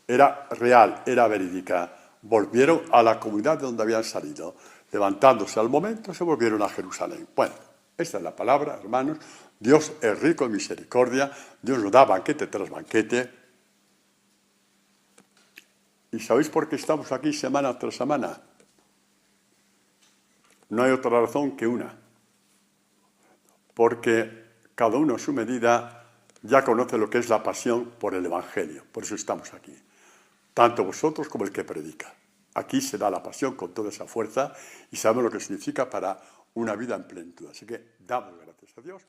era real, era verídica. volvieron a la comunidad de donde habían salido. Levantándose al momento, se volvieron a Jerusalén. Bueno, esta es la palabra, hermanos. Dios es rico en misericordia. Dios nos da banquete tras banquete. ¿Y sabéis por qué estamos aquí semana tras semana? No hay otra razón que una. Porque cada uno a su medida ya conoce lo que es la pasión por el Evangelio. Por eso estamos aquí. Tanto vosotros como el que predica. Aquí se da la pasión con toda esa fuerza y sabemos lo que significa para una vida en plenitud. Así que damos gracias a Dios.